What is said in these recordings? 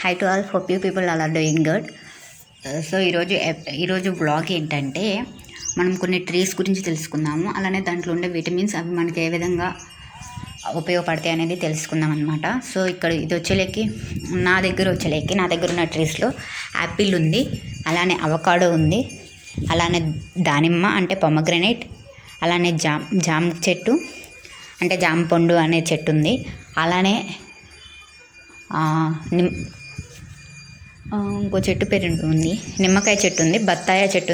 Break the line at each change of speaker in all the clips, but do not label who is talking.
High to all, hope you people all are doing good. So ఈరోజు blog ఏంటంటే మనం కొన్ని ట్రీస్ గురించి తెలుసుకుందాము. అలానే దాంట్లో ఉండే విటమిన్స్ అవి మనకి ఏ విధంగా ఉపయోగపడతాయి అనేది తెలుసుకుందాం అనమాట. సో ఇక్కడ ఇది వచ్చేలేకి నా దగ్గర ఉన్న ట్రీస్లో యాపిల్ ఉంది, అలానే అవకాడో ఉంది, అలానే దానిమ్మ అంటే పొమగ్రనేట్, అలానే జామ చెట్టు అంటే జామ పండు అనే చెట్టు ఉంది, అలానే ఇంకో చెట్టు పేరు ఉంది, నిమ్మకాయ చెట్టు ఉంది, బత్తాయి చెట్టు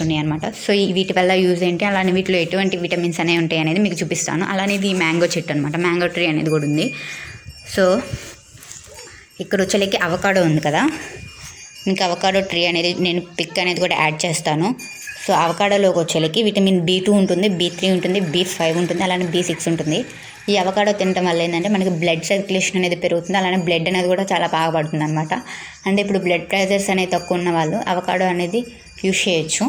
ఉంది అనమాట. సో వీటి వల్ల యూజ్ ఏంటి, అలానే వీటిలో ఎటువంటి విటమిన్స్ అనేవి ఉంటాయి అనేది మీకు చూపిస్తాను. అలానే ఇది మ్యాంగో చెట్టు అనమాట, మ్యాంగో ట్రీ అనేది కూడా ఉంది. సో ఇక్కడ వచ్చేకి అవకాడో ఉంది కదా, మీకు అవకాడో ట్రీ అనేది నేను పిక్ అనేది కూడా యాడ్ చేస్తాను. సో అవకాడోలోకి వచ్చేకి విటమిన్ B2 ఉంటుంది, B3 ఉంటుంది, B5 ఉంటుంది, అలానే B6 ఉంటుంది. ఈ అవకాడో తినడం వల్ల ఏంటంటే మనకి బ్లడ్ సర్క్యులేషన్ అనేది పెరుగుతుంది, అలానే బ్లడ్ అనేది కూడా చాలా బాగా పడుతుంది అనమాట. అంటే ఇప్పుడు బ్లడ్ ప్రెషర్స్ అనేది తక్కువ ఉన్న వాళ్ళు అవకాడో అనేది యూజ్ చేయొచ్చు.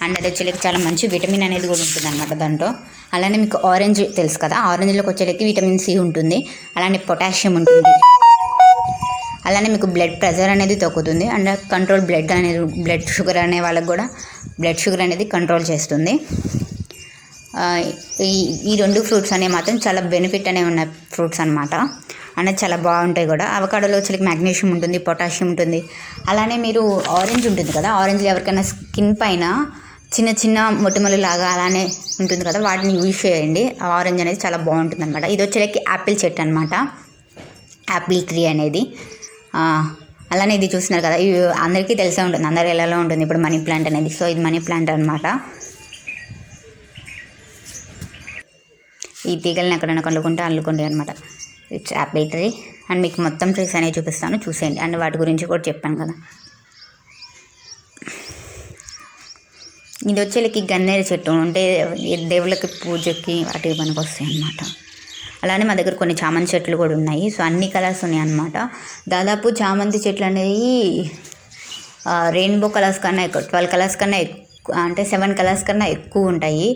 అండ్ అది వచ్చేకి చాలా మంచి విటమిన్ అనేది కూడా ఉంటుంది అనమాట దాంట్లో. అలానే మీకు ఆరెంజ్ తెలుసు కదా, ఆరెంజ్లోకి వచ్చేకి విటమిన్ C ఉంటుంది, అలానే పొటాషియం ఉంటుంది, అలానే మీకు బ్లడ్ ప్రెషర్ అనేది తగ్గుతుంది. అండ్ కంట్రోల్ బ్లడ్ షుగర్ అనే వాళ్ళకి కూడా బ్లడ్ షుగర్ అనేది కంట్రోల్ చేస్తుంది. ఈ రెండు ఫ్రూట్స్ అనేవి మాత్రం చాలా బెనిఫిట్ అనేవి ఉన్న ఫ్రూట్స్ అనమాట, అనేది చాలా బాగుంటాయి కూడా. అవకాడోలో వచ్చి మెగ్నీషియం ఉంటుంది, పొటాషియం ఉంటుంది. అలానే మీరు ఆరెంజ్ ఉంటుంది కదా, ఆరెంజ్లో ఎవరికైనా స్కిన్ పైన చిన్న చిన్న మొటిమలు లాగా అలానే ఉంటుంది కదా, వాటిని యూజ్ చేయండి. ఆరెంజ్ అనేది చాలా బాగుంటుంది అనమాట. ఇది వచ్చేకి యాపిల్ చెట్టు అనమాట, యాపిల్ ట్రీ అనేది. అలానే ఇది చూస్తున్నారు కదా, ఇవి అందరికీ తెలిసే ఉంటుంది, అందరి ఇళ్ళలో ఉంటుంది ఇప్పుడు మనీ ప్లాంట్ అనేది. సో ఇది మనీ ప్లాంట్ అనమాట. ఈ తీగల్ని ఎక్కడైనా అల్లుకుంటాయి అనమాట. It's Apple tree. అండ్ మీకు మొత్తం ట్రీస్ అనేవి చూపిస్తాను, చూసేయండి. అండ్ వాటి గురించి కూడా చెప్పాను కదా. ఇది వచ్చేకి గన్నేరు చెట్టు అంటే దేవుళ్ళకి పూజకి వాటికి పనికి వస్తాయి అన్నమాట. అలానే మా దగ్గర కొన్ని చామంతి చెట్లు కూడా ఉన్నాయి. సో అన్ని కలర్స్ ఉన్నాయి అన్నమాట. దాదాపు చామంతి చెట్లు అనేవి రెయిన్బో కలర్స్ కన్నా ఎక్కువ, 12 కలర్స్ కన్నా ఎక్కువ, అంటే 7 కలర్స్ కన్నా ఎక్కువ ఉంటాయి.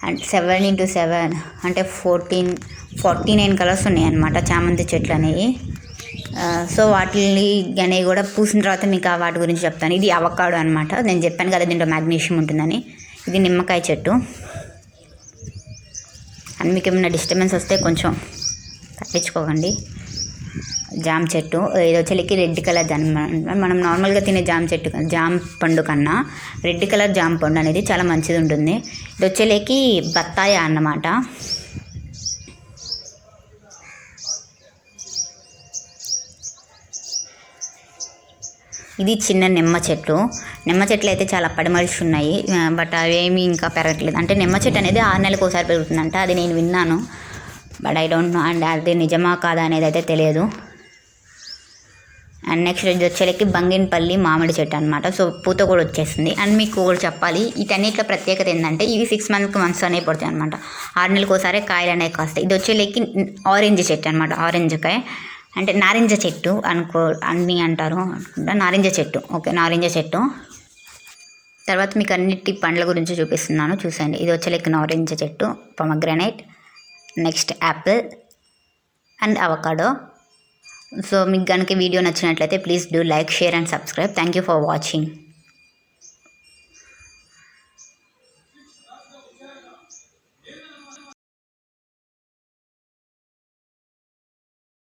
అండ్ 7 × 7 అంటే 49 కలర్స్ ఉన్నాయి అన్నమాట చామంతి చెట్లు అనేవి. సో వాటిని అనేవి కూడా పూసిన తర్వాత మీకు వాటి గురించి చెప్తాను. ఇది అవకాడో అనమాట, నేను చెప్పాను కదా దీంట్లో మ్యాగ్నీషియం ఉంటుందని. ఇది నిమ్మకాయ చెట్టు. అండ్ మీకు ఏమైనా డిస్టర్బెన్స్ వస్తే కొంచెం తప్పించుకోకండి. జామ చెట్టు, ఇది వచ్చేకి రెడ్ కలర్ మనం నార్మల్గా తినే జామ పండు కన్నా రెడ్ కలర్ జామ పండు అనేది చాలా మంచిది ఉంటుంది. ఇది వచ్చేకి బత్తాయి అన్నమాట. ఇది చిన్న నిమ్మ చెట్లు అయితే చాలా పడిమలిసి ఉన్నాయి, బట్ అవేమీ ఇంకా పెరగట్లేదు. అంటే నిమ్మ చెట్టు అనేది 6 నెలలకు ఒకసారి పెరుగుతుందంట, అది నేను విన్నాను, but I don't know. And అది నిజమా కాదా అనేది అయితే తెలియదు. అండ్ నెక్స్ట్ ఇది వచ్చేకి బంగినపల్లి మామిడి చెట్టు అనమాట. సో పూత కూడా వచ్చేస్తుంది. అండ్ మీకు కూడా చెప్పాలి, వీటన్నిటిలో ప్రత్యేకత ఏంటంటే ఇవి 6 మంత్స్కి వన్స్ అనేవి పడుతాయి అనమాట, 6 నెలలకు ఒకసారి కాయలు అనేవి కాస్తాయి. ఇది వచ్చేకి ఆరెంజ్ చెట్టు అనమాట, ఆరెంజ్ కాయ అంటే నారింజ చెట్టు అన్నీ అంటారు అనుకుంటా, నారింజ చెట్టు. ఓకే, నారింజ చెట్టు. తర్వాత మీకు అన్నిటి పండ్ల గురించి చూపిస్తున్నాను, చూసండి. ఇది వచ్చేకి నారింజ చెట్టు, pomegranate, next Apple and avocado. So మీకు కనుక వీడియో నచ్చినట్లయితే please do like, share and subscribe. Thank you for watching.